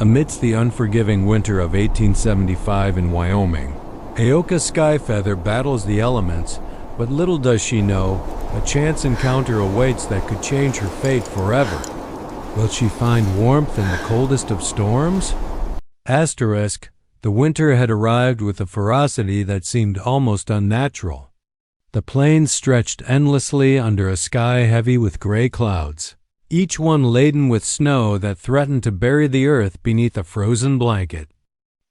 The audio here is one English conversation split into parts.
Amidst the unforgiving winter of 1875 in Wyoming, Aoka Skyfeather battles the elements, but little does she know, a chance encounter awaits that could change her fate forever. Will she find warmth in the coldest of storms? Asterisk, the winter had arrived with a ferocity that seemed almost unnatural. The plains stretched endlessly under a sky heavy with gray clouds, each one laden with snow that threatened to bury the earth beneath a frozen blanket.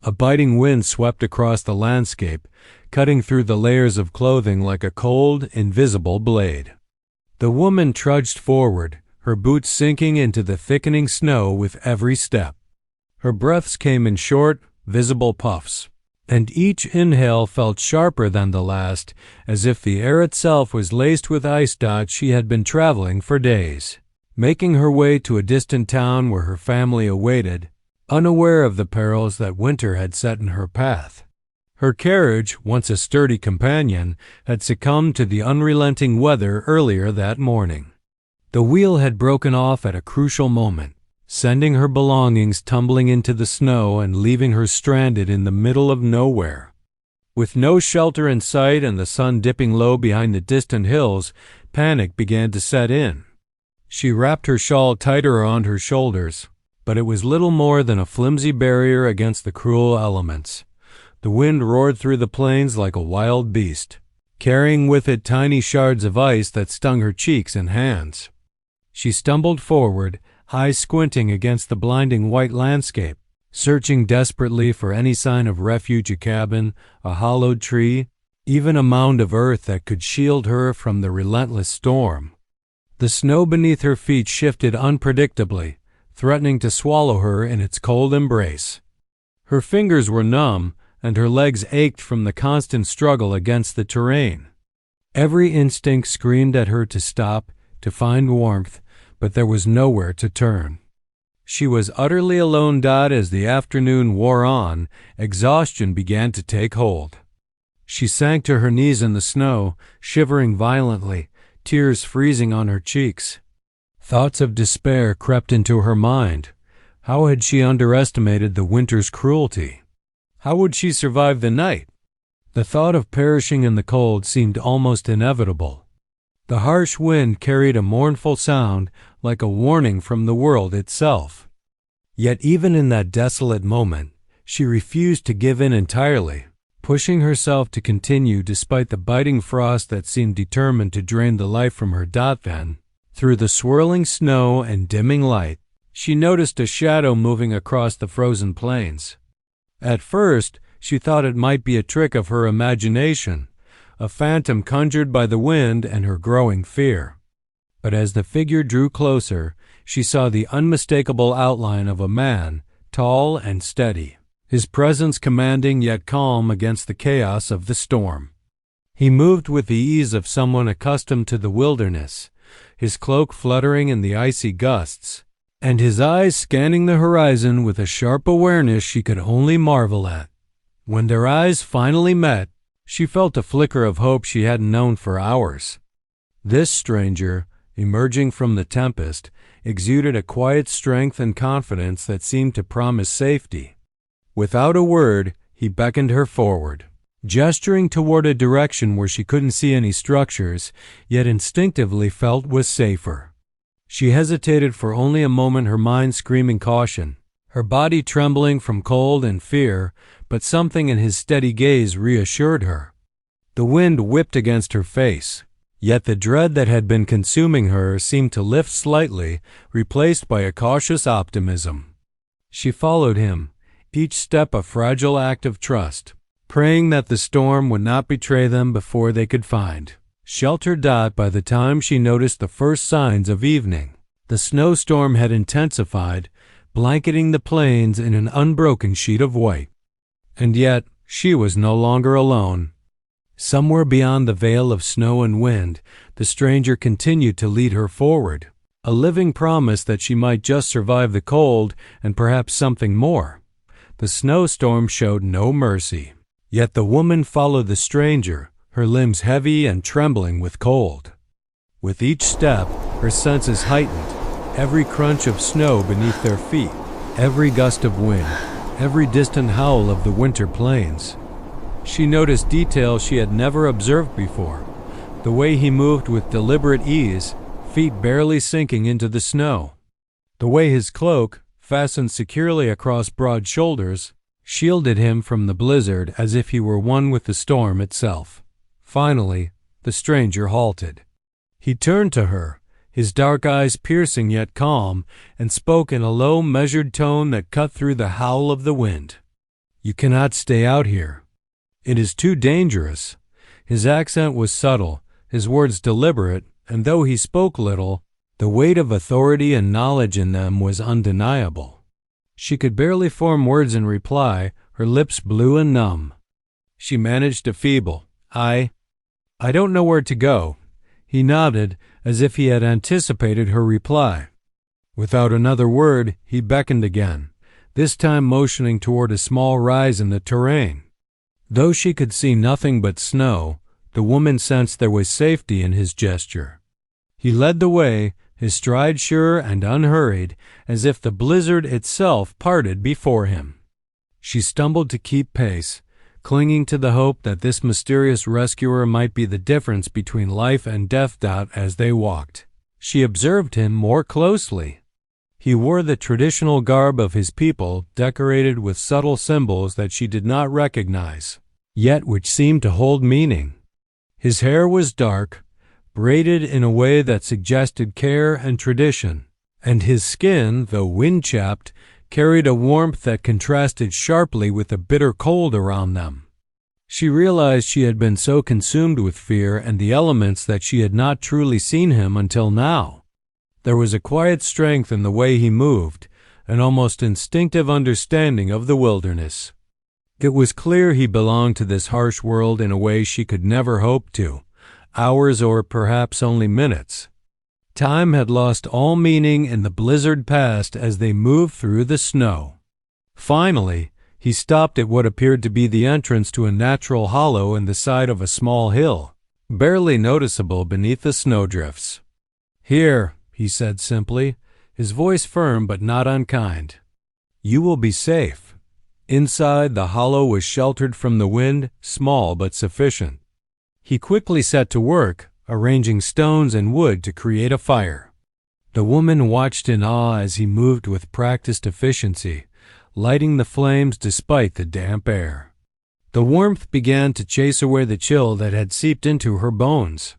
A biting wind swept across the landscape, cutting through the layers of clothing like a cold, invisible blade. The woman trudged forward, her boots sinking into the thickening snow with every step. Her breaths came in short, visible puffs, and each inhale felt sharper than the last, as if the air itself was laced with ice dots. She had been traveling for days, making her way to a distant town where her family awaited, unaware of the perils that winter had set in her path. Her carriage, once a sturdy companion, had succumbed to the unrelenting weather earlier that morning. The wheel had broken off at a crucial moment, sending her belongings tumbling into the snow and leaving her stranded in the middle of nowhere. With no shelter in sight and the sun dipping low behind the distant hills, panic began to set in. She wrapped her shawl tighter around her shoulders, but it was little more than a flimsy barrier against the cruel elements. The wind roared through the plains like a wild beast, carrying with it tiny shards of ice that stung her cheeks and hands. She stumbled forward, high squinting against the blinding white landscape, searching desperately for any sign of refuge, a cabin, a hollowed tree, even a mound of earth that could shield her from the relentless storm. The snow beneath her feet shifted unpredictably, threatening to swallow her in its cold embrace. Her fingers were numb, and her legs ached from the constant struggle against the terrain. Every instinct screamed at her to stop, to find warmth, but there was nowhere to turn. She was utterly alone. As the afternoon wore on, exhaustion began to take hold. She sank to her knees in the snow, shivering violently, tears freezing on her cheeks. Thoughts of despair crept into her mind. How had she underestimated the winter's cruelty? How would she survive the night? The thought of perishing in the cold seemed almost inevitable. The harsh wind carried a mournful sound, like a warning from the world itself. Yet even in that desolate moment, she refused to give in entirely, pushing herself to continue despite the biting frost that seemed determined to drain the life from her. Then, through the swirling snow and dimming light, she noticed a shadow moving across the frozen plains. At first, she thought it might be a trick of her imagination, a phantom conjured by the wind and her growing fear. But as the figure drew closer, she saw the unmistakable outline of a man, tall and steady, his presence commanding yet calm against the chaos of the storm. He moved with the ease of someone accustomed to the wilderness, his cloak fluttering in the icy gusts, and his eyes scanning the horizon with a sharp awareness she could only marvel at. When their eyes finally met, she felt a flicker of hope she hadn't known for hours. This stranger, emerging from the tempest, exuded a quiet strength and confidence that seemed to promise safety. Without a word, he beckoned her forward, gesturing toward a direction where she couldn't see any structures, yet instinctively felt was safer. She hesitated for only a moment, her mind screaming caution, her body trembling from cold and fear, but something in his steady gaze reassured her. The wind whipped against her face, yet the dread that had been consuming her seemed to lift slightly, replaced by a cautious optimism. She followed him, each step a fragile act of trust, praying that the storm would not betray them before they could find shelter. By the time she noticed the first signs of evening, the snowstorm had intensified, blanketing the plains in an unbroken sheet of white. And yet, she was no longer alone. Somewhere beyond the veil of snow and wind, the stranger continued to lead her forward, a living promise that she might just survive the cold and perhaps something more. The snowstorm showed no mercy, yet the woman followed the stranger, her limbs heavy and trembling with cold. With each step, her senses heightened, every crunch of snow beneath their feet, every gust of wind, every distant howl of the winter plains. She noticed details she had never observed before, the way he moved with deliberate ease, feet barely sinking into the snow. The way his cloak, fastened securely across broad shoulders, shielded him from the blizzard as if he were one with the storm itself. Finally, the stranger halted. He turned to her, his dark eyes piercing yet calm, and spoke in a low, measured tone that cut through the howl of the wind. "You cannot stay out here. It is too dangerous." His accent was subtle, his words deliberate, and though he spoke little, the weight of authority and knowledge in them was undeniable. She could barely form words in reply, her lips blue and numb. She managed a feeble, I don't know where to go." He nodded, as if he had anticipated her reply. Without another word, he beckoned again, this time motioning toward a small rise in the terrain. Though she could see nothing but snow, the woman sensed there was safety in his gesture. He led the way, his stride sure and unhurried, as if the blizzard itself parted before him. She stumbled to keep pace, clinging to the hope that this mysterious rescuer might be the difference between life and death. As they walked, she observed him more closely. He wore the traditional garb of his people, decorated with subtle symbols that she did not recognize, yet which seemed to hold meaning. His hair was dark, braided in a way that suggested care and tradition, and his skin, though wind-chapped, carried a warmth that contrasted sharply with the bitter cold around them. She realized she had been so consumed with fear and the elements that she had not truly seen him until now. There was a quiet strength in the way he moved, an almost instinctive understanding of the wilderness. It was clear he belonged to this harsh world in a way she could never hope to, hours or perhaps only minutes. Time had lost all meaning in the blizzard past as they moved through the snow. Finally, he stopped at what appeared to be the entrance to a natural hollow in the side of a small hill, barely noticeable beneath the snowdrifts. "Here," he said simply, his voice firm but not unkind. "You will be safe." Inside, the hollow was sheltered from the wind, small but sufficient. He quickly set to work, arranging stones and wood to create a fire. The woman watched in awe as he moved with practiced efficiency, lighting the flames despite the damp air. The warmth began to chase away the chill that had seeped into her bones.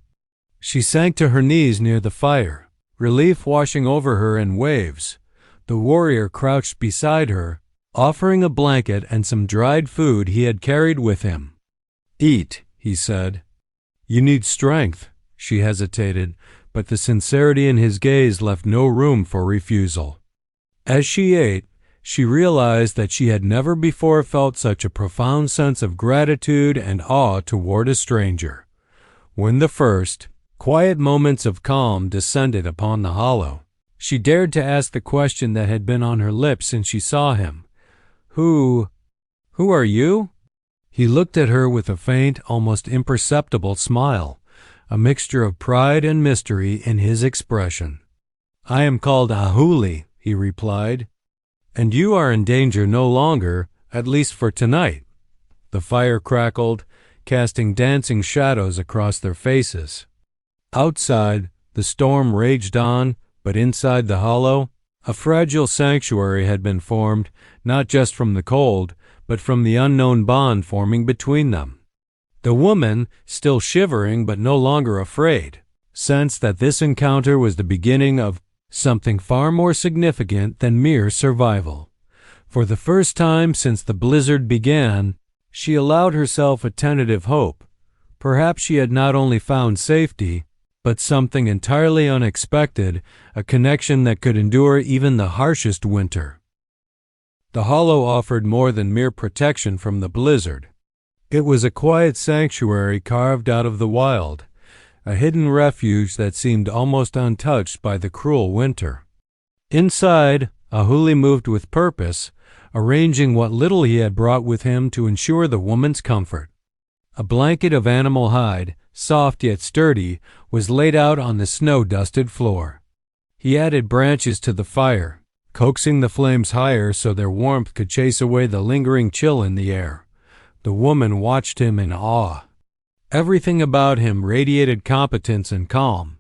She sank to her knees near the fire, relief washing over her in waves. The warrior crouched beside her, offering a blanket and some dried food he had carried with him. "Eat," he said. "You need strength." She hesitated, but the sincerity in his gaze left no room for refusal. As she ate, she realized that she had never before felt such a profound sense of gratitude and awe toward a stranger. When the first, quiet moments of calm descended upon the hollow, she dared to ask the question that had been on her lips since she saw him. Who are you?" He looked at her with a faint, almost imperceptible smile, a mixture of pride and mystery in his expression. "I am called Ahuli," he replied, "and you are in danger no longer, at least for tonight." The fire crackled, casting dancing shadows across their faces. Outside, the storm raged on, but inside the hollow, a fragile sanctuary had been formed, not just from the cold, but from the unknown bond forming between them. The woman, still shivering but no longer afraid, sensed that this encounter was the beginning of something far more significant than mere survival. For the first time since the blizzard began, she allowed herself a tentative hope. Perhaps she had not only found safety, but something entirely unexpected, a connection that could endure even the harshest winter. The hollow offered more than mere protection from the blizzard. It was a quiet sanctuary carved out of the wild, a hidden refuge that seemed almost untouched by the cruel winter. Inside, Ahuli moved with purpose, arranging what little he had brought with him to ensure the woman's comfort. A blanket of animal hide, soft yet sturdy, was laid out on the snow-dusted floor. He added branches to the fire, coaxing the flames higher so their warmth could chase away the lingering chill in the air. The woman watched him in awe. Everything about him radiated competence and calm.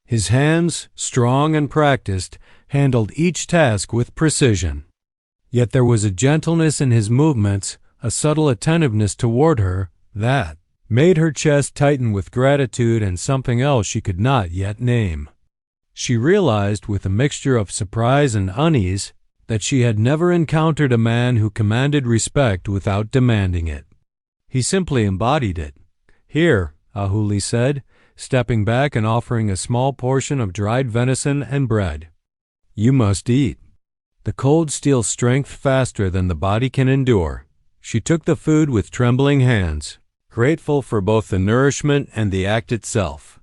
His hands, strong and practiced, handled each task with precision. Yet there was a gentleness in his movements, a subtle attentiveness toward her, that made her chest tighten with gratitude and something else she could not yet name. She realized, with a mixture of surprise and unease, that she had never encountered a man who commanded respect without demanding it. He simply embodied it. "Here," Ahuli said, stepping back and offering a small portion of dried venison and bread. "You must eat. The cold steals strength faster than the body can endure." She took the food with trembling hands, grateful for both the nourishment and the act itself.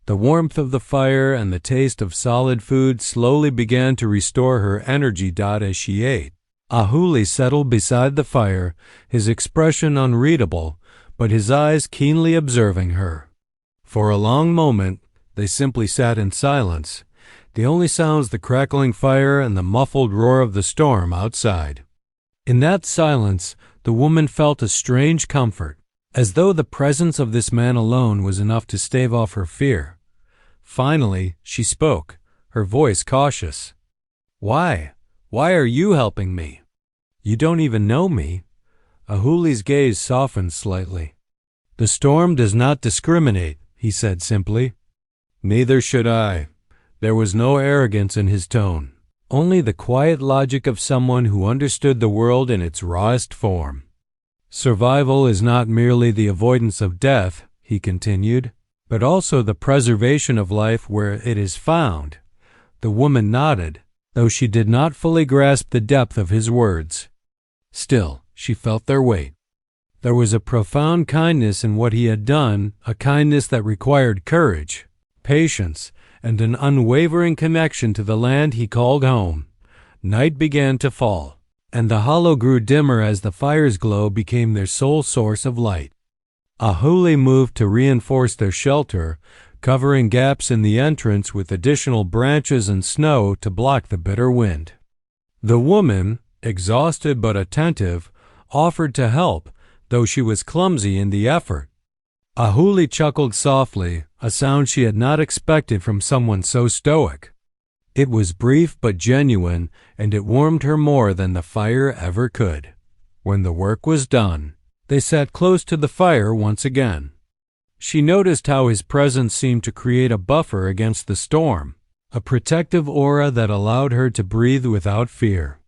The warmth of the fire and the taste of solid food slowly began to restore her energy. As she ate, Ahuli settled beside the fire, his expression unreadable, but his eyes keenly observing her. For a long moment, they simply sat in silence, the only sounds the crackling fire and the muffled roar of the storm outside. In that silence, the woman felt a strange comfort, as though the presence of this man alone was enough to stave off her fear. Finally, she spoke, her voice cautious. "Why? Why are you helping me? You don't even know me." Ahuli's gaze softened slightly. "The storm does not discriminate," he said simply. "Neither should I." There was no arrogance in his tone, only the quiet logic of someone who understood the world in its rawest form. "Survival is not merely the avoidance of death," he continued, "but also the preservation of life where it is found." The woman nodded, though she did not fully grasp the depth of his words. Still, she felt their weight. There was a profound kindness in what he had done, a kindness that required courage, patience, and an unwavering connection to the land he called home. Night began to fall, and the hollow grew dimmer as the fire's glow became their sole source of light. Ahuli moved to reinforce their shelter, covering gaps in the entrance with additional branches and snow to block the bitter wind. The woman, exhausted but attentive, offered to help, though she was clumsy in the effort. Ahuli chuckled softly, a sound she had not expected from someone so stoic. It was brief but genuine, and it warmed her more than the fire ever could. When the work was done, they sat close to the fire once again. She noticed how his presence seemed to create a buffer against the storm, a protective aura that allowed her to breathe without fear.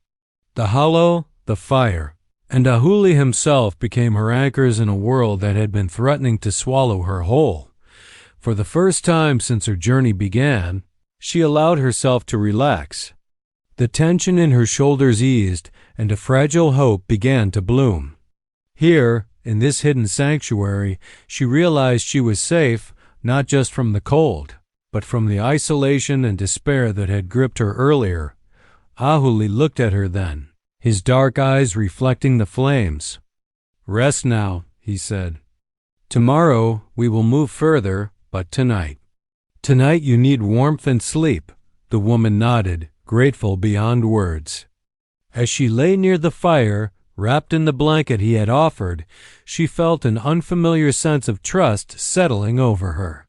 The hollow, the fire, and Ahuli himself became her anchors in a world that had been threatening to swallow her whole. For the first time since her journey began, she allowed herself to relax. The tension in her shoulders eased, and a fragile hope began to bloom. Here, in this hidden sanctuary, she realized she was safe, not just from the cold, but from the isolation and despair that had gripped her earlier. Ahuli looked at her then, his dark eyes reflecting the flames. "Rest now," he said. "Tomorrow we will move further, but tonight." "Tonight you need warmth and sleep," the woman nodded, grateful beyond words. As she lay near the fire, wrapped in the blanket he had offered, she felt an unfamiliar sense of trust settling over her.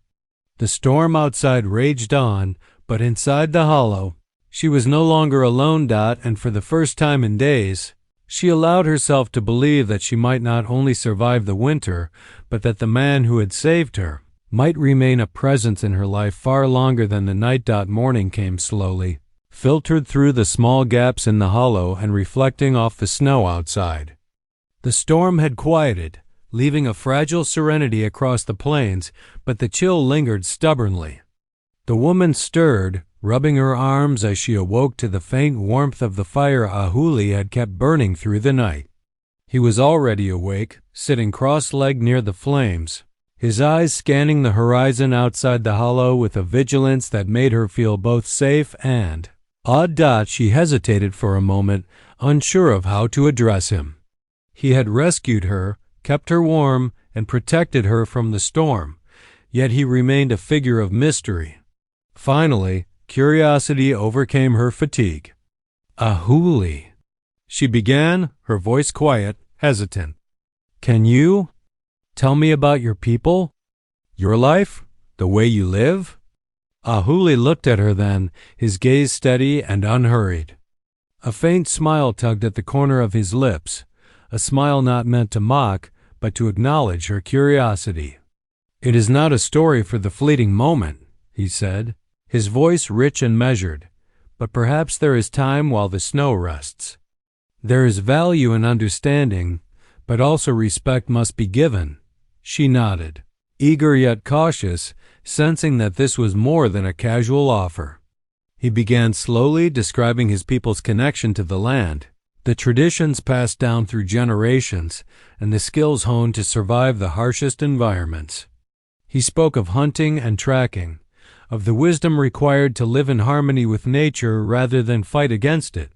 The storm outside raged on, but inside the hollow, she was no longer alone. And for the first time in days, she allowed herself to believe that she might not only survive the winter, but that the man who had saved her might remain a presence in her life far longer than the night. Morning came slowly, filtered through the small gaps in the hollow and reflecting off the snow outside. The storm had quieted, leaving a fragile serenity across the plains, but the chill lingered stubbornly. The woman stirred, rubbing her arms as she awoke to the faint warmth of the fire Ahuli had kept burning through the night. He was already awake, sitting cross-legged near the flames, his eyes scanning the horizon outside the hollow with a vigilance that made her feel both safe and awed. She hesitated for a moment, unsure of how to address him. He had rescued her, kept her warm, and protected her from the storm, yet he remained a figure of mystery. Finally, curiosity overcame her fatigue. Ahuli, she began, her voice quiet, hesitant. Can you tell me about your people? Your life? The way you live? Ahuli looked at her then, his gaze steady and unhurried. A faint smile tugged at the corner of his lips, a smile not meant to mock, but to acknowledge her curiosity. It is not a story for the fleeting moment, he said, his voice rich and measured, but perhaps there is time while the snow rests. There is value in understanding, but also respect must be given. She nodded, eager yet cautious, sensing that this was more than a casual offer. He began slowly describing his people's connection to the land, the traditions passed down through generations, and the skills honed to survive the harshest environments. He spoke of hunting and tracking, of the wisdom required to live in harmony with nature rather than fight against it.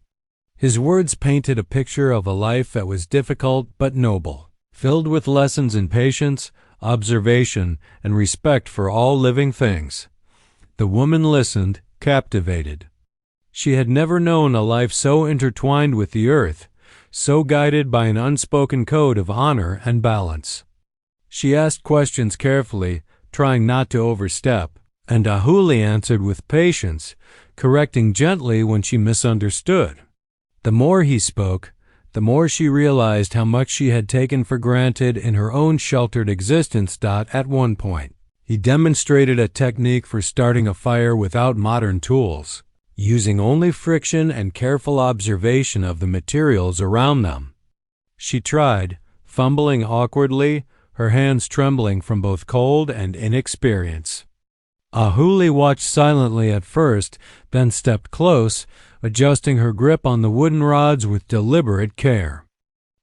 His words painted a picture of a life that was difficult but noble, filled with lessons in patience, observation, and respect for all living things. The woman listened, captivated. She had never known a life so intertwined with the earth, so guided by an unspoken code of honor and balance. She asked questions carefully, trying not to overstep, and Ahuli answered with patience, correcting gently when she misunderstood. The more he spoke, the more she realized how much she had taken for granted in her own sheltered existence. At one point, he demonstrated a technique for starting a fire without modern tools, using only friction and careful observation of the materials around them. She tried, fumbling awkwardly, her hands trembling from both cold and inexperience. Ahuli watched silently at first, then stepped close, adjusting her grip on the wooden rods with deliberate care.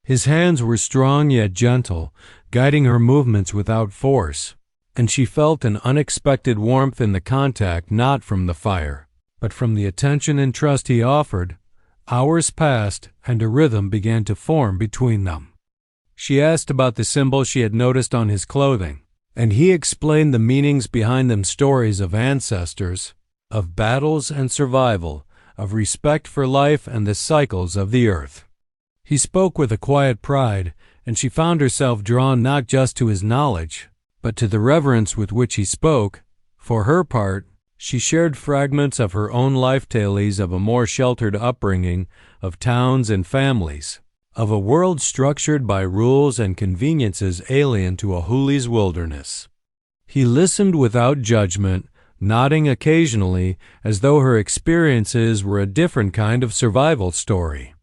His hands were strong yet gentle, guiding her movements without force, and she felt an unexpected warmth in the contact, not from the fire, but from the attention and trust he offered. Hours passed, and a rhythm began to form between them. She asked about the symbols she had noticed on his clothing, and he explained the meanings behind them, stories of ancestors, of battles and survival, of respect for life and the cycles of the earth. He spoke with a quiet pride, and she found herself drawn not just to his knowledge, but to the reverence with which he spoke. For her part, she shared fragments of her own life tales of a more sheltered upbringing, of towns and families, of a world structured by rules and conveniences alien to Ahuli's wilderness. He listened without judgment, nodding occasionally as though her experiences were a different kind of survival story.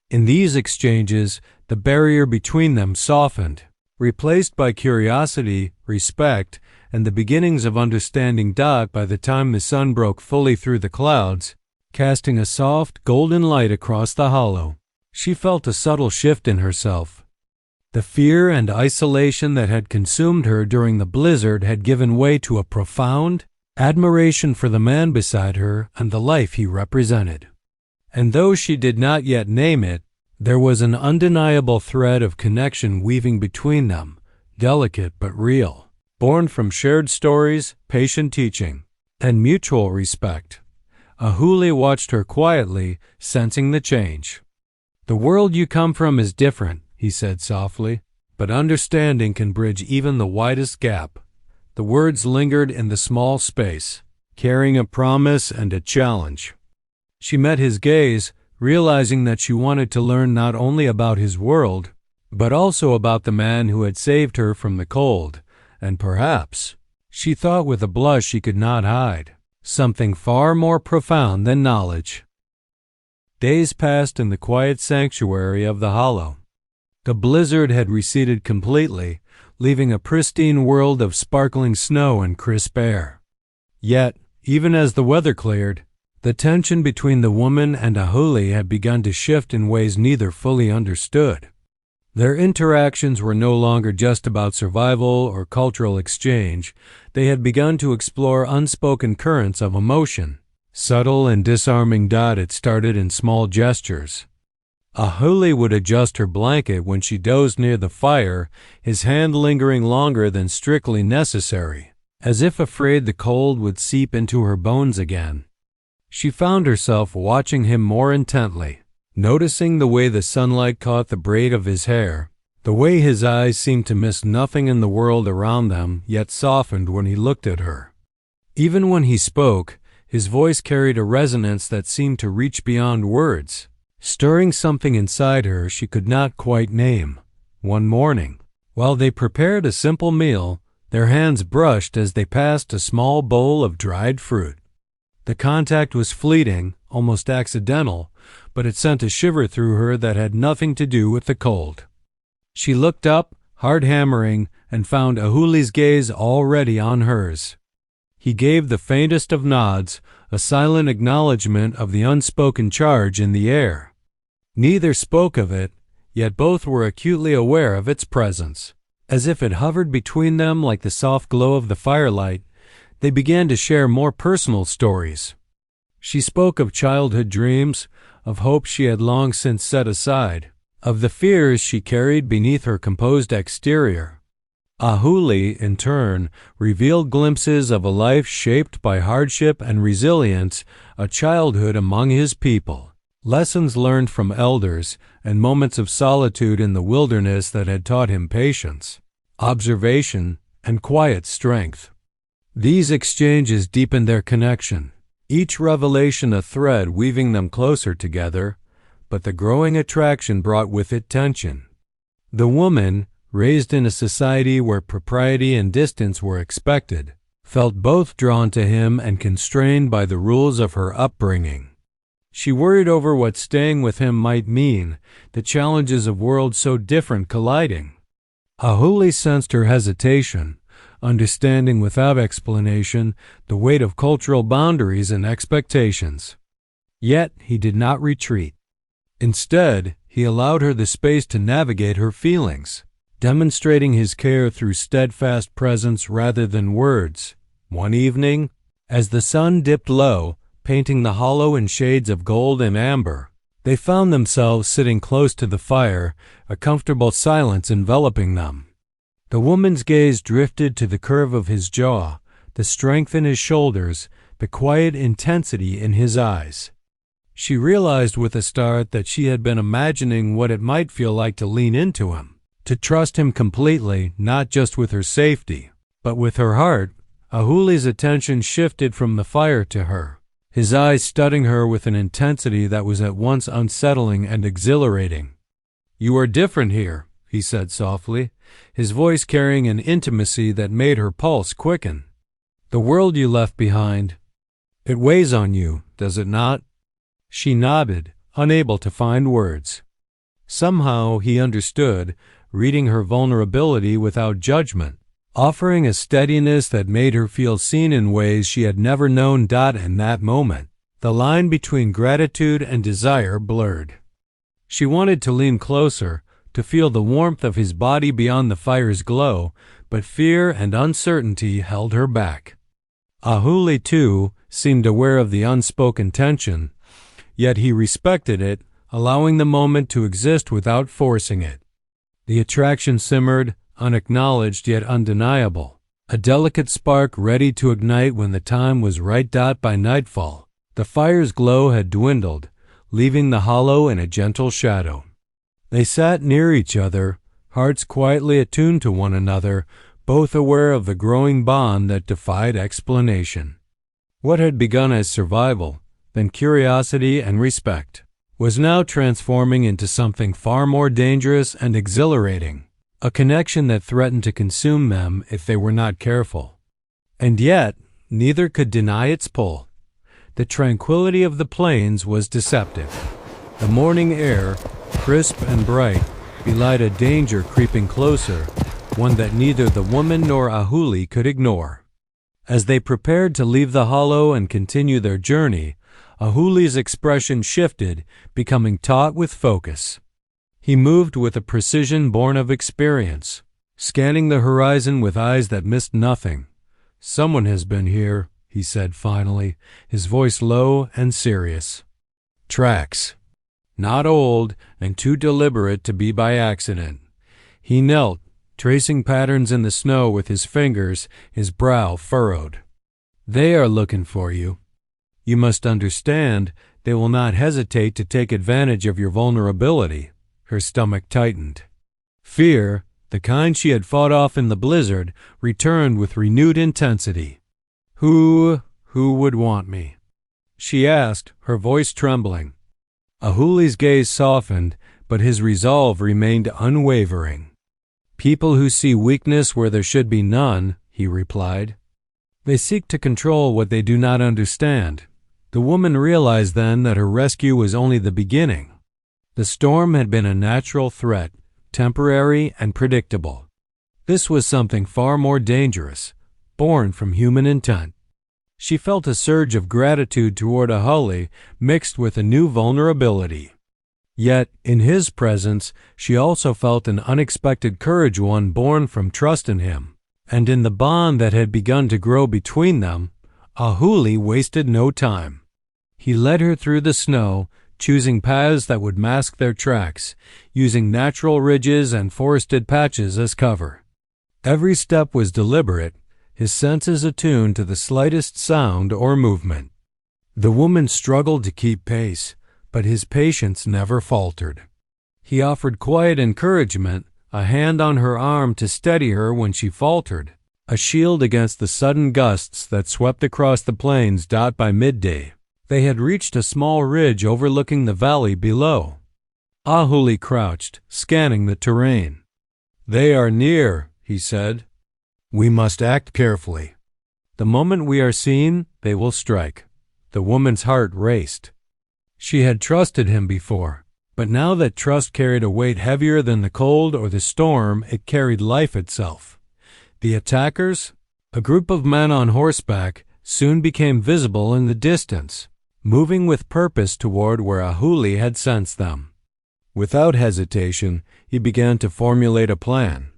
In these exchanges, the barrier between them softened, replaced by curiosity, respect, and the beginnings of understanding. By the time the sun broke fully through the clouds, casting a soft, golden light across the hollow, she felt a subtle shift in herself. The fear and isolation that had consumed her during the blizzard had given way to a profound admiration for the man beside her and the life he represented. And though she did not yet name it, there was an undeniable thread of connection weaving between them, delicate but real, born from shared stories, patient teaching, and mutual respect. Ahuli watched her quietly, sensing the change. "The world you come from is different," he said softly, "but understanding can bridge even the widest gap." The words lingered in the small space, carrying a promise and a challenge. She met his gaze, realizing that she wanted to learn not only about his world, but also about the man who had saved her from the cold, and perhaps, she thought with a blush she could not hide, something far more profound than knowledge. Days passed in the quiet sanctuary of the hollow. The blizzard had receded completely, leaving a pristine world of sparkling snow and crisp air. Yet, even as the weather cleared, the tension between the woman and Ahuli had begun to shift in ways neither fully understood. Their interactions were no longer just about survival or cultural exchange. They had begun to explore unspoken currents of emotion, subtle and disarming. It started in small gestures. Ahuli would adjust her blanket when she dozed near the fire, his hand lingering longer than strictly necessary, as if afraid the cold would seep into her bones again. She found herself watching him more intently, noticing the way the sunlight caught the braid of his hair, the way his eyes seemed to miss nothing in the world around them, yet softened when he looked at her. Even when he spoke, his voice carried a resonance that seemed to reach beyond words, stirring something inside her she could not quite name. One morning, while they prepared a simple meal, their hands brushed as they passed a small bowl of dried fruit. The contact was fleeting, almost accidental, but it sent a shiver through her that had nothing to do with the cold. She looked up, heart hammering, and found Ahuli's gaze already on hers. He gave the faintest of nods, a silent acknowledgment of the unspoken charge in the air. Neither spoke of it, yet both were acutely aware of its presence. As if it hovered between them like the soft glow of the firelight, they began to share more personal stories. She spoke of childhood dreams, of hopes she had long since set aside, of the fears she carried beneath her composed exterior. Ahuli, in turn, revealed glimpses of a life shaped by hardship and resilience, a childhood among his people, lessons learned from elders, and moments of solitude in the wilderness that had taught him patience, observation, and quiet strength. These exchanges deepened their connection, each revelation a thread weaving them closer together, but the growing attraction brought with it tension. The woman, raised in a society where propriety and distance were expected, felt both drawn to him and constrained by the rules of her upbringing. She worried over what staying with him might mean, the challenges of worlds so different colliding. Ahuli sensed her hesitation, understanding without explanation the weight of cultural boundaries and expectations. Yet he did not retreat. Instead, he allowed her the space to navigate her feelings, demonstrating his care through steadfast presence rather than words. One evening, as the sun dipped low, painting the hollow in shades of gold and amber, they found themselves sitting close to the fire, a comfortable silence enveloping them. The woman's gaze drifted to the curve of his jaw, the strength in his shoulders, the quiet intensity in his eyes. She realized with a start that she had been imagining what it might feel like to lean into him, to trust him completely, not just with her safety, but with her heart. Ahuli's attention shifted from the fire to her, his eyes studying her with an intensity that was at once unsettling and exhilarating. "You are different here," he said softly, his voice carrying an intimacy that made her pulse quicken. "The world you left behind, it weighs on you, does it not?" She nodded, unable to find words. Somehow he understood, reading her vulnerability without judgment, offering a steadiness that made her feel seen in ways she had never known. In that moment, the line between gratitude and desire blurred. She wanted to lean closer, to feel the warmth of his body beyond the fire's glow, but fear and uncertainty held her back. Ahuli, too, seemed aware of the unspoken tension, yet he respected it, allowing the moment to exist without forcing it. The attraction simmered, unacknowledged yet undeniable, a delicate spark ready to ignite when the time was right. By nightfall, the fire's glow had dwindled, leaving the hollow in a gentle shadow. They sat near each other, hearts quietly attuned to one another, both aware of the growing bond that defied explanation. What had begun as survival, then curiosity and respect, was now transforming into something far more dangerous and exhilarating, a connection that threatened to consume them if they were not careful. And yet, neither could deny its pull. The tranquility of the plains was deceptive. The morning air, crisp and bright, belied a danger creeping closer, one that neither the woman nor Ahuli could ignore. As they prepared to leave the hollow and continue their journey, Ahuli's expression shifted, becoming taut with focus. He moved with a precision born of experience, scanning the horizon with eyes that missed nothing. "Someone has been here," he said finally, his voice low and serious. "Tracks. Not old and too deliberate to be by accident." He knelt, tracing patterns in the snow with his fingers, his brow furrowed. "They are looking for you." You must understand, they will not hesitate to take advantage of your vulnerability. Her stomach tightened. Fear, the kind she had fought off in the blizzard, returned with renewed intensity. Who would want me? She asked, her voice trembling. Ahuli's gaze softened, but his resolve remained unwavering. People who see weakness where there should be none, he replied. They seek to control what they do not understand. The woman realized then that her rescue was only the beginning. The storm had been a natural threat, temporary and predictable. This was something far more dangerous, born from human intent. She felt a surge of gratitude toward Ahuli mixed with a new vulnerability. Yet, in his presence, she also felt an unexpected courage, one born from trust in him. And in the bond that had begun to grow between them, Ahuli wasted no time. He led her through the snow, choosing paths that would mask their tracks, using natural ridges and forested patches as cover. Every step was deliberate, his senses attuned to the slightest sound or movement. The woman struggled to keep pace, but his patience never faltered. He offered quiet encouragement, a hand on her arm to steady her when she faltered, a shield against the sudden gusts that swept across the plains. By midday, they had reached a small ridge overlooking the valley below. Ahuli crouched, scanning the terrain. They are near, he said. We must act carefully. The moment we are seen, they will strike. The woman's heart raced. She had trusted him before, but now that trust carried a weight heavier than the cold or the storm, it carried life itself. The attackers, a group of men on horseback, soon became visible in the distance, moving with purpose toward where Ahuli had sensed them. Without hesitation, he began to formulate a plan.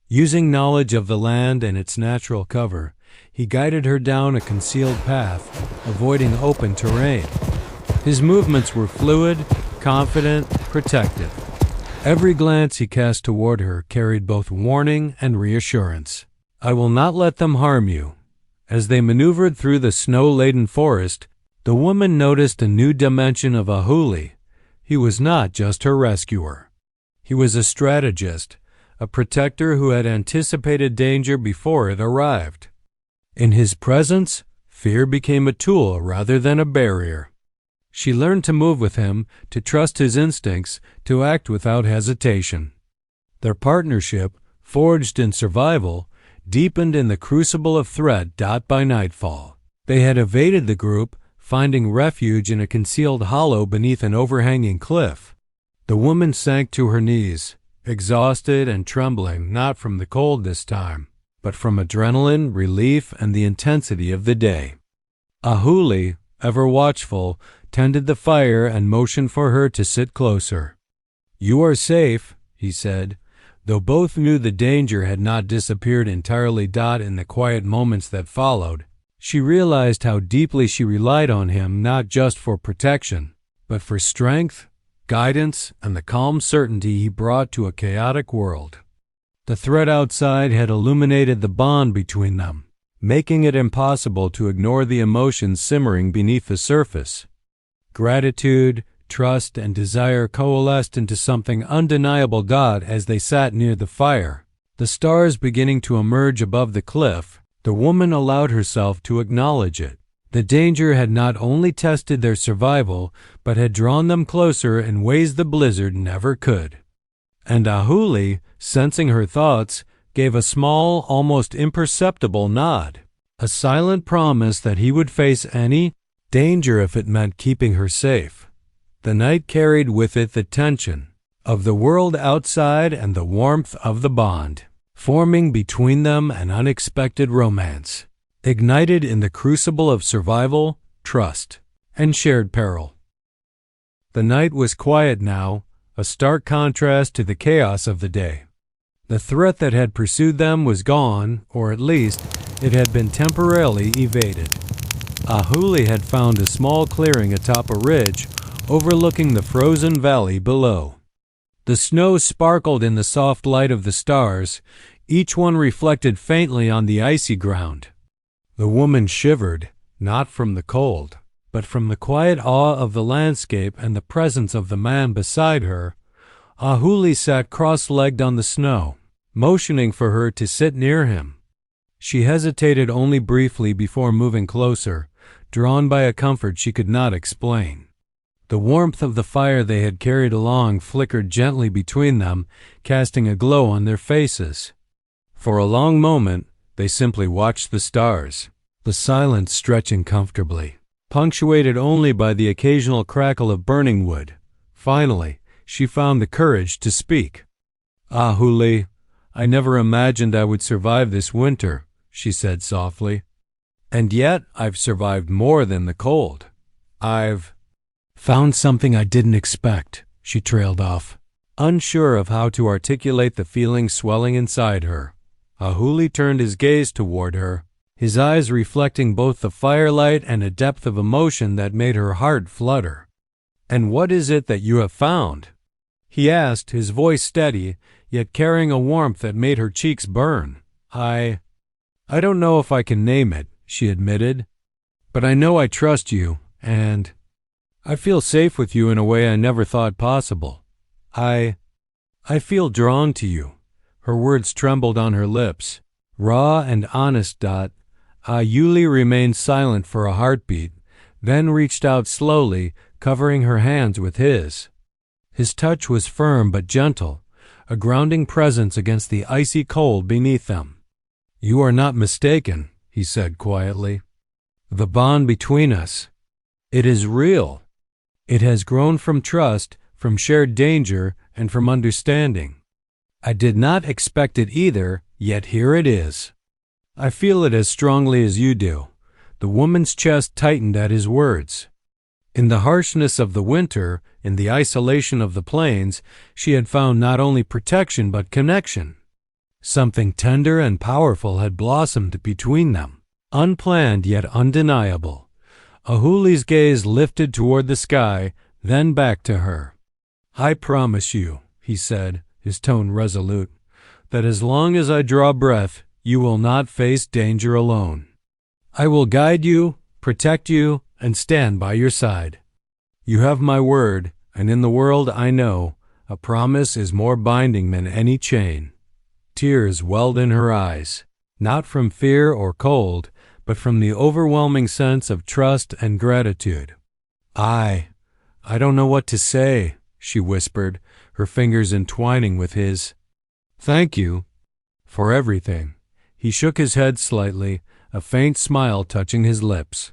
Using knowledge of the land and its natural cover, he guided her down a concealed path, avoiding open terrain. His movements were fluid, confident, protective. Every glance he cast toward her carried both warning and reassurance. I will not let them harm you. As they maneuvered through the snow-laden forest, the woman noticed a new dimension of Ahuli. He was not just her rescuer. He was a strategist, a protector who had anticipated danger before it arrived. In his presence, fear became a tool rather than a barrier. She learned to move with him, to trust his instincts, to act without hesitation. Their partnership, forged in survival, deepened in the crucible of threat. By nightfall, they had evaded the group, finding refuge in a concealed hollow beneath an overhanging cliff. The woman sank to her knees, exhausted and trembling, not from the cold this time, but from adrenaline, relief, and the intensity of the day. Ahuli, ever watchful, tended the fire and motioned for her to sit closer. You are safe, he said, though both knew the danger had not disappeared entirely. In the quiet moments that followed, she realized how deeply she relied on him, not just for protection, but for strength, guidance, and the calm certainty he brought to a chaotic world. The threat outside had illuminated the bond between them, making it impossible to ignore the emotions simmering beneath the surface. Gratitude, trust, and desire coalesced into something undeniable. As they sat near the fire, the stars beginning to emerge above the cliff, the woman allowed herself to acknowledge it. The danger had not only tested their survival, but had drawn them closer in ways the blizzard never could. And Ahuli, sensing her thoughts, gave a small, almost imperceptible nod, a silent promise that he would face any danger if it meant keeping her safe. The night carried with it the tension of the world outside and the warmth of the bond, forming between them an unexpected romance, ignited in the crucible of survival, trust, and shared peril. The night was quiet now, a stark contrast to the chaos of the day. The threat that had pursued them was gone, or at least it had been temporarily evaded. Ahuli had found a small clearing atop a ridge overlooking the frozen valley below. The snow sparkled in the soft light of the stars, each one reflected faintly on the icy ground. The woman shivered, not from the cold, but from the quiet awe of the landscape and the presence of the man beside her, Ahuli sat cross-legged on the snow, motioning for her to sit near him. She hesitated only briefly before moving closer, drawn by a comfort she could not explain. The warmth of the fire they had carried along flickered gently between them, casting a glow on their faces. For a long moment, they simply watched the stars, the silence stretching comfortably, punctuated only by the occasional crackle of burning wood. Finally, she found the courage to speak. "Ahuli, I never imagined I would survive this winter," she said softly. "And yet I've survived more than the cold. I've found something I didn't expect," she trailed off, unsure of how to articulate the feeling swelling inside her. Ahuli turned his gaze toward her, his eyes reflecting both the firelight and a depth of emotion that made her heart flutter. "And what is it that you have found?" he asked, his voice steady, yet carrying a warmth that made her cheeks burn. I don't know if I can name it," she admitted, "but I know I trust you, and I feel safe with you in a way I never thought possible. I feel drawn to you." Her words trembled on her lips. Raw and honest. Ahuli remained silent for a heartbeat, then reached out slowly, covering her hands with his. His touch was firm but gentle, a grounding presence against the icy cold beneath them. "You are not mistaken," he said quietly. "The bond between us, it is real. It has grown from trust, from shared danger, and from understanding. I did not expect it either, yet here it is. I feel it as strongly as you do." The woman's chest tightened at his words. In the harshness of the winter, in the isolation of the plains, she had found not only protection but connection. Something tender and powerful had blossomed between them, unplanned yet undeniable. Ahuli's gaze lifted toward the sky, then back to her. "I promise you," he said, his tone resolute, "that as long as I draw breath, you will not face danger alone. I will guide you, protect you, and stand by your side. You have my word, and in the world I know, a promise is more binding than any chain." Tears welled in her eyes, not from fear or cold, but from the overwhelming sense of trust and gratitude. I don't know what to say," she whispered, her fingers entwining with his. "Thank you for everything." He shook his head slightly, a faint smile touching his lips.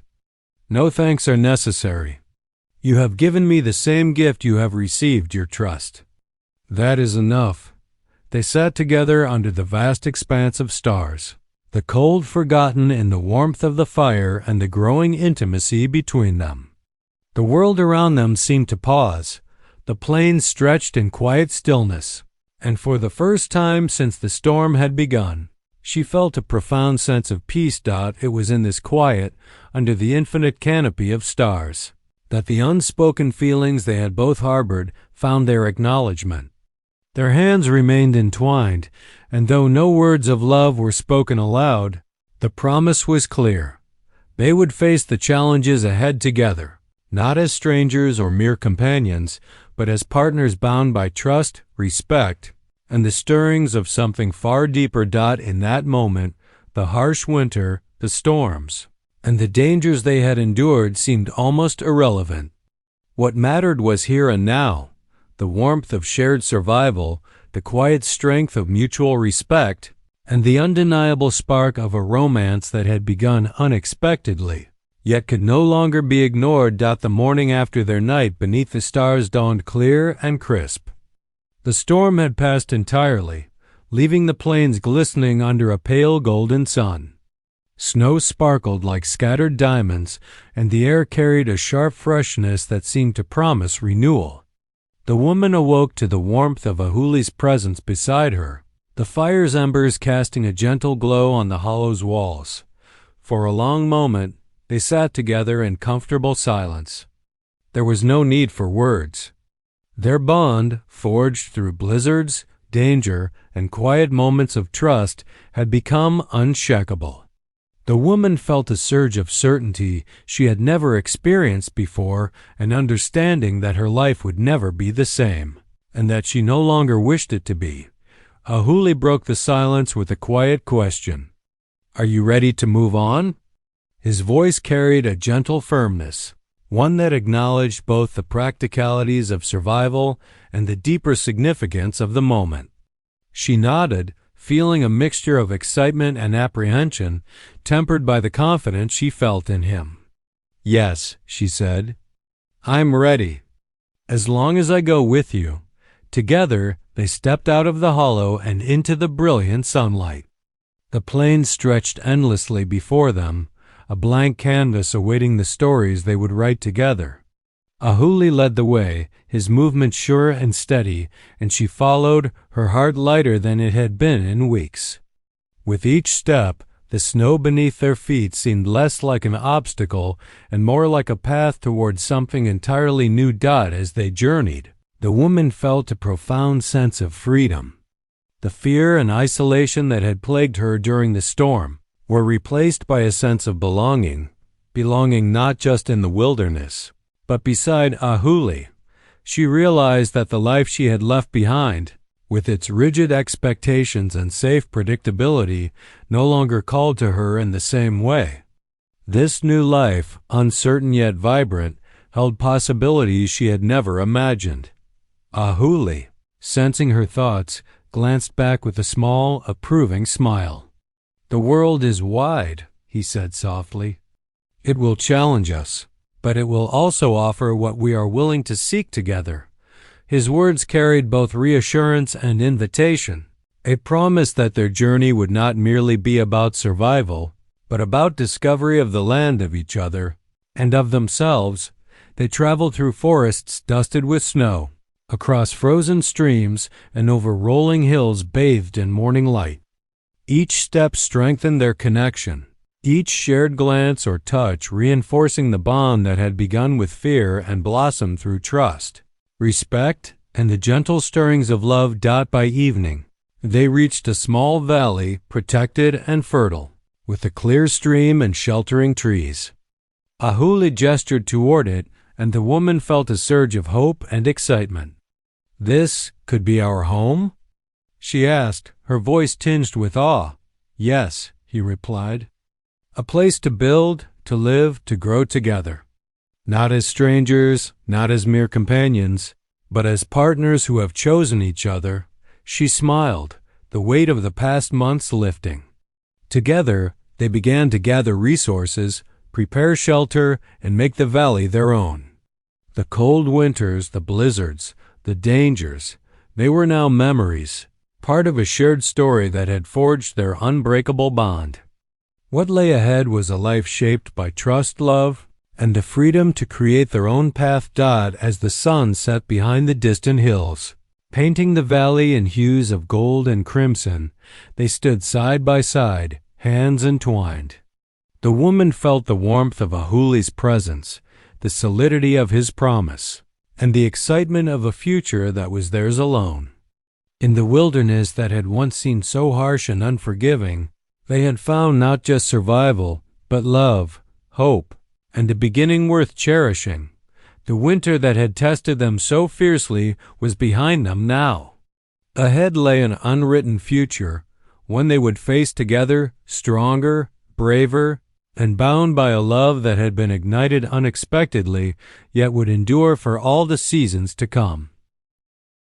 "No thanks are necessary. You have given me the same gift you have received, your trust. That is enough." They sat together under the vast expanse of stars, the cold forgotten in the warmth of the fire and the growing intimacy between them. The world around them seemed to pause. The plains stretched in quiet stillness, and for the first time since the storm had begun, she felt a profound sense of peace. It was in this quiet, under the infinite canopy of stars, that the unspoken feelings they had both harbored found their acknowledgment. Their hands remained entwined, and though no words of love were spoken aloud, the promise was clear. They would face the challenges ahead together, not as strangers or mere companions, but as partners bound by trust, respect, and the stirrings of something far deeper. In that moment, the harsh winter, the storms, and the dangers they had endured seemed almost irrelevant. What mattered was here and now, the warmth of shared survival, the quiet strength of mutual respect, and the undeniable spark of a romance that had begun unexpectedly, yet could no longer be ignored. The morning after their night beneath the stars dawned clear and crisp. The storm had passed entirely, leaving the plains glistening under a pale golden sun. Snow sparkled like scattered diamonds, and the air carried a sharp freshness that seemed to promise renewal. The woman awoke to the warmth of Ahuli's presence beside her, the fire's embers casting a gentle glow on the hollow's walls. For a long moment, they sat together in comfortable silence. There was no need for words. Their bond, forged through blizzards, danger, and quiet moments of trust, had become unshakable. The woman felt a surge of certainty she had never experienced before, an understanding that her life would never be the same, and that she no longer wished it to be. Ahuli broke the silence with a quiet question. "Are you ready to move on?" His voice carried a gentle firmness, one that acknowledged both the practicalities of survival and the deeper significance of the moment. She nodded, feeling a mixture of excitement and apprehension, tempered by the confidence she felt in him. "Yes," she said, "I'm ready. As long as I go with you." Together, they stepped out of the hollow and into the brilliant sunlight. The plain stretched endlessly before them, a blank canvas awaiting the stories they would write together. Ahuli led the way, his movement sure and steady, and she followed, her heart lighter than it had been in weeks. With each step, the snow beneath their feet seemed less like an obstacle and more like a path toward something entirely new. As they journeyed, the woman felt a profound sense of freedom. The fear and isolation that had plagued her during the storm were replaced by a sense of belonging not just in the wilderness, but beside Ahuli. She realized that the life she had left behind, with its rigid expectations and safe predictability, no longer called to her in the same way. This new life, uncertain yet vibrant, held possibilities she had never imagined. Ahuli, sensing her thoughts, glanced back with a small, approving smile. "The world is wide," he said softly. "It will challenge us, but it will also offer what we are willing to seek together." His words carried both reassurance and invitation, a promise that their journey would not merely be about survival, but about discovery of the land, of each other, and of themselves. They traveled through forests dusted with snow, across frozen streams, and over rolling hills bathed in morning light. Each step strengthened their connection, each shared glance or touch reinforcing the bond that had begun with fear and blossomed through trust, respect, and the gentle stirrings of love. By evening, they reached a small valley, protected and fertile, with a clear stream and sheltering trees. Ahuli gestured toward it, and the woman felt a surge of hope and excitement. "This could be our home?" she asked, her voice tinged with awe. "Yes," he replied. "A place to build, to live, to grow together. Not as strangers, not as mere companions, but as partners who have chosen each other." She smiled, the weight of the past months lifting. Together, they began to gather resources, prepare shelter, and make the valley their own. The cold winters, the blizzards, the dangers, they were now memories, part of a shared story that had forged their unbreakable bond. What lay ahead was a life shaped by trust, love, and the freedom to create their own path. As the sun set behind the distant hills, painting the valley in hues of gold and crimson, they stood side by side, hands entwined. The woman felt the warmth of Ahuli's presence, the solidity of his promise, and the excitement of a future that was theirs alone. In the wilderness that had once seemed so harsh and unforgiving, they had found not just survival, but love, hope, and a beginning worth cherishing. The winter that had tested them so fiercely was behind them now. Ahead lay an unwritten future, one they would face together, stronger, braver, and bound by a love that had been ignited unexpectedly, yet would endure for all the seasons to come.